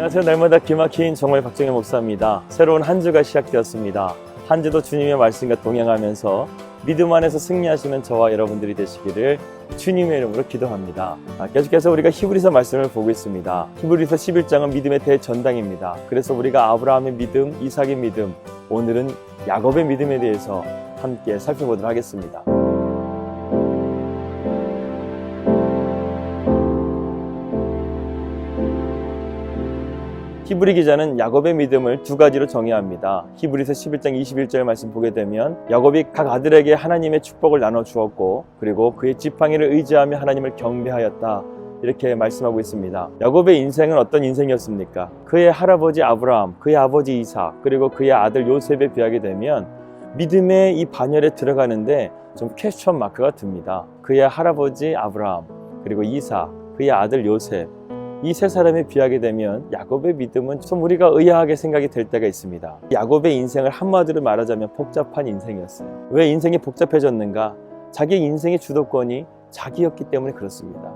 안녕하세요. 날마다 기막힌 정말 박정희 목사입니다. 새로운 한 주가 시작되었습니다. 한 주도 주님의 말씀과 동행하면서 믿음 안에서 승리하시는 저와 여러분들이 되시기를 주님의 이름으로 기도합니다. 계속해서 우리가 히브리서 말씀을 보고 있습니다. 히브리서 11장은 믿음의 대전당입니다. 그래서 우리가 아브라함의 믿음, 이삭의 믿음, 오늘은 야곱의 믿음에 대해서 함께 살펴보도록 하겠습니다. 히브리 기자는 야곱의 믿음을 두 가지로 정의합니다. 히브리서 11장 21절 말씀 보게 되면 야곱이 각 아들에게 하나님의 축복을 나눠 주었고 그리고 그의 지팡이를 의지하며 하나님을 경배하였다, 이렇게 말씀하고 있습니다. 야곱의 인생은 어떤 인생이었습니까? 그의 할아버지 아브라함, 그의 아버지 이삭, 그리고 그의 아들 요셉에 비하게 되면 믿음의 이 반열에 들어가는데 좀 퀘스천 마크가 듭니다. 그의 할아버지 아브라함, 그리고 이삭, 그의 아들 요셉, 이 세 사람에 비하게 되면 야곱의 믿음은 좀 우리가 의아하게 생각이 될 때가 있습니다. 야곱의 인생을 한마디로 말하자면 복잡한 인생이었어요. 왜 인생이 복잡해졌는가? 자기 인생의 주도권이 자기였기 때문에 그렇습니다.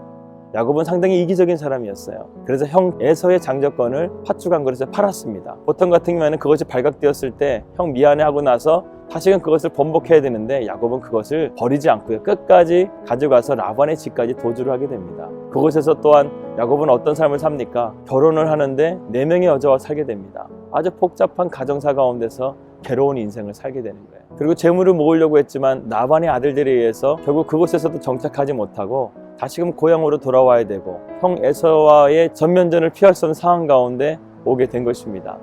야곱은 상당히 이기적인 사람이었어요. 그래서 형 에서의 장자권을 팥죽 한 그릇에 팔았습니다. 보통 같으면 그것이 발각되었을 때 형 미안해 하고 나서 다시금 그것을 번복해야 되는데 야곱은 그것을 버리지 않고요, 끝까지 가져가서 라반의 집까지 도주를 하게 됩니다. 그곳에서 또한 야곱은 어떤 삶을 삽니까? 결혼을 하는데 4명의 여자와 살게 됩니다. 아주 복잡한 가정사 가운데서 괴로운 인생을 살게 되는 거예요. 그리고 재물을 모으려고 했지만 라반의 아들들에 의해서 결국 그곳에서도 정착하지 못하고 다시금 고향으로 돌아와야 되고 형 에서와의 전면전을 피할 수 없는 상황 가운데 오게 된 것입니다.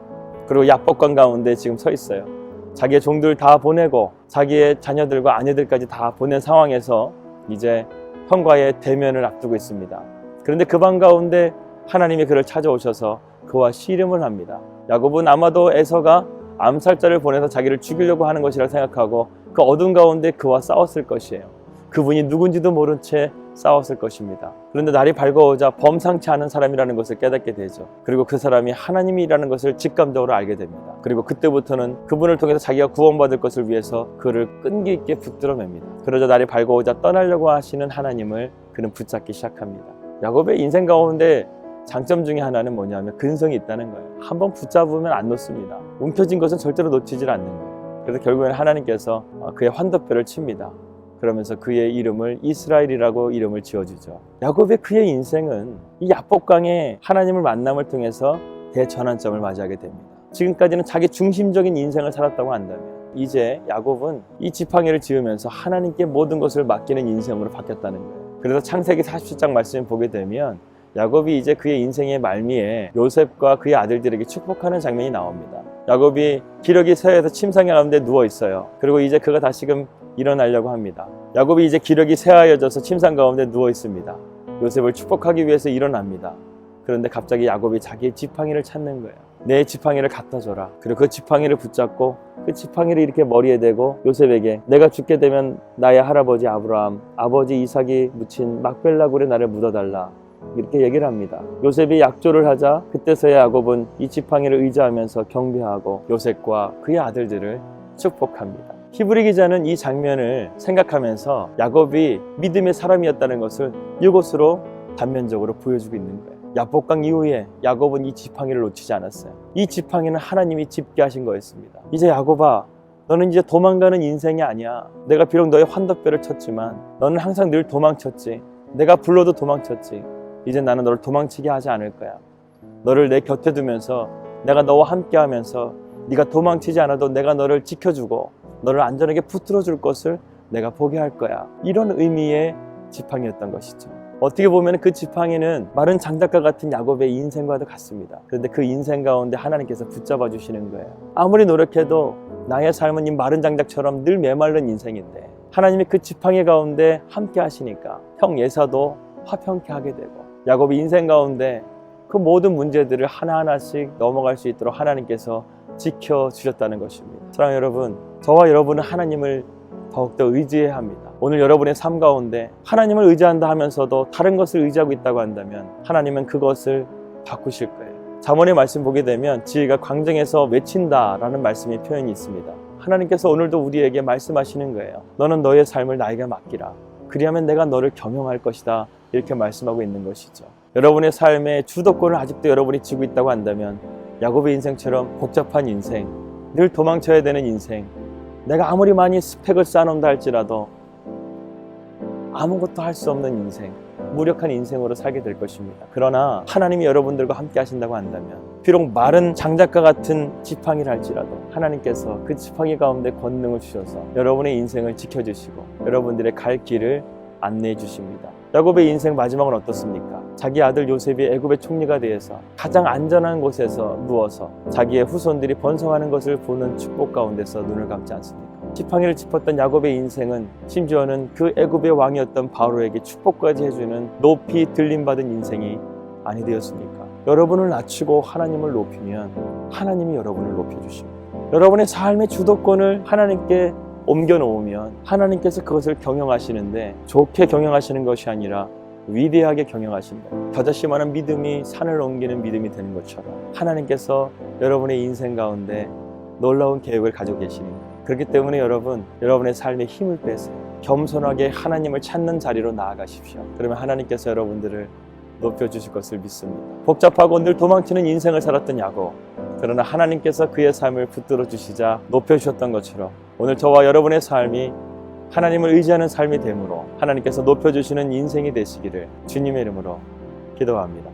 그리고 약복강 가운데 지금 서 있어요. 자기의 종들 다 보내고 자기의 자녀들과 아내들까지 다 보낸 상황에서 이제 형과의 대면을 앞두고 있습니다. 그런데 그 방 가운데 하나님이 그를 찾아오셔서 그와 씨름을 합니다. 야곱은 아마도 에서가 암살자를 보내서 자기를 죽이려고 하는 것이라 생각하고 그 어둠 가운데 그와 싸웠을 것이에요. 그분이 누군지도 모른 채 싸웠을 것입니다. 그런데 날이 밝아오자 범상치 않은 사람이라는 것을 깨닫게 되죠. 그리고 그 사람이 하나님이라는 것을 직감적으로 알게 됩니다. 그리고 그때부터는 그분을 통해서 자기가 구원받을 것을 위해서 그를 끈기 있게 붙들어맵니다. 그러자 날이 밝아오자 떠나려고 하시는 하나님을 그는 붙잡기 시작합니다. 야곱의 인생 가운데 장점 중에 하나는 뭐냐면 근성이 있다는 거예요. 한번 붙잡으면 안 놓습니다. 움켜진 것은 절대로 놓치질 않는 거예요. 그래서 결국에는 하나님께서 그의 환도뼈를 칩니다. 그러면서 그의 이름을 이스라엘이라고 이름을 지어주죠. 야곱의 그의 인생은 이 야복강의 하나님을 만남을 통해서 대전환점을 맞이하게 됩니다. 지금까지는 자기 중심적인 인생을 살았다고 한다면 이제 야곱은 이 지팡이를 지으면서 하나님께 모든 것을 맡기는 인생으로 바뀌었다는 거예요. 그래서 창세기 47장 말씀을 보게 되면 야곱이 이제 그의 인생의 말미에 요셉과 그의 아들들에게 축복하는 장면이 나옵니다. 야곱이 기러기 새에서 침상에 가운데 누워 있어요. 그리고 이제 그가 다시금 일어나려고 합니다. 야곱이 이제 기력이 새하여져서 침상 가운데 누워 있습니다. 요셉을 축복하기 위해서 일어납니다. 그런데 갑자기 야곱이 자기의 지팡이를 찾는 거예요. 내 지팡이를 갖다 줘라. 그리고 그 지팡이를 붙잡고 그 지팡이를 이렇게 머리에 대고 요셉에게 내가 죽게 되면 나의 할아버지 아브라함, 아버지 이삭이 묻힌 막벨라 굴에 나를 묻어달라, 이렇게 얘기를 합니다. 요셉이 약조를 하자 그때서야 야곱은 이 지팡이를 의지하면서 경배하고 요셉과 그의 아들들을 축복합니다. 히브리 기자는 이 장면을 생각하면서 야곱이 믿음의 사람이었다는 것을 이것으로 단면적으로 보여주고 있는 거예요. 야복강 이후에 야곱은 이 지팡이를 놓치지 않았어요. 이 지팡이는 하나님이 짚게 하신 거였습니다. 이제 야곱아, 너는 이제 도망가는 인생이 아니야. 내가 비록 너의 환도뼈를 쳤지만 너는 항상 늘 도망쳤지. 내가 불러도 도망쳤지. 이제 나는 너를 도망치게 하지 않을 거야. 너를 내 곁에 두면서 내가 너와 함께 하면서 네가 도망치지 않아도 내가 너를 지켜주고 너를 안전하게 붙들어 줄 것을 내가 보게 할 거야. 이런 의미의 지팡이였던 것이죠. 어떻게 보면 그 지팡이는 마른 장작과 같은 야곱의 인생과도 같습니다. 그런데 그 인생 가운데 하나님께서 붙잡아 주시는 거예요. 아무리 노력해도 나의 삶은 이 마른 장작처럼 늘 메마른 인생인데 하나님이 그 지팡이 가운데 함께 하시니까 형 예사도 화평케 하게 되고 야곱의 인생 가운데 그 모든 문제들을 하나하나씩 넘어갈 수 있도록 하나님께서 지켜주셨다는 것입니다. 사랑하는 여러분, 저와 여러분은 하나님을 더욱더 의지해야 합니다. 오늘 여러분의 삶 가운데 하나님을 의지한다 하면서도 다른 것을 의지하고 있다고 한다면 하나님은 그것을 바꾸실 거예요. 잠언의 말씀 보게 되면 지혜가 광정에서 외친다 라는 말씀의 표현이 있습니다. 하나님께서 오늘도 우리에게 말씀하시는 거예요. 너는 너의 삶을 나에게 맡기라. 그리하면 내가 너를 경영할 것이다. 이렇게 말씀하고 있는 것이죠. 여러분의 삶의 주도권을 아직도 여러분이 쥐고 있다고 한다면 야곱의 인생처럼 복잡한 인생, 늘 도망쳐야 되는 인생, 내가 아무리 많이 스펙을 쌓아놓는다 할지라도 아무것도 할 수 없는 인생, 무력한 인생으로 살게 될 것입니다. 그러나 하나님이 여러분들과 함께 하신다고 한다면 비록 마른 장작과 같은 지팡이를 할지라도 하나님께서 그 지팡이 가운데 권능을 주셔서 여러분의 인생을 지켜주시고 여러분들의 갈 길을 안내해 주십니다. 야곱의 인생 마지막은 어떻습니까? 자기 아들 요셉이 애굽의 총리가 되어서 가장 안전한 곳에서 누워서 자기의 후손들이 번성하는 것을 보는 축복 가운데서 눈을 감지 않습니까? 지팡이를 짚었던 야곱의 인생은 심지어는 그 애굽의 왕이었던 바로에게 축복까지 해주는 높이 들림받은 인생이 아니 되었습니까? 여러분을 낮추고 하나님을 높이면 하나님이 여러분을 높여주십니다. 여러분의 삶의 주도권을 하나님께 옮겨놓으면 하나님께서 그것을 경영하시는데 좋게 경영하시는 것이 아니라 위대하게 경영하신다. 겨자씨만한 믿음이 산을 옮기는 믿음이 되는 것처럼 하나님께서 여러분의 인생 가운데 놀라운 계획을 가지고 계십니다. 그렇기 때문에 여러분의 삶에 힘을 빼세요. 겸손하게 하나님을 찾는 자리로 나아가십시오. 그러면 하나님께서 여러분들을 높여주실 것을 믿습니다. 복잡하고 늘 도망치는 인생을 살았던 야곱, 그러나 하나님께서 그의 삶을 붙들어 주시자 높여주셨던 것처럼 오늘 저와 여러분의 삶이 하나님을 의지하는 삶이 되므로 하나님께서 높여주시는 인생이 되시기를 주님의 이름으로 기도합니다.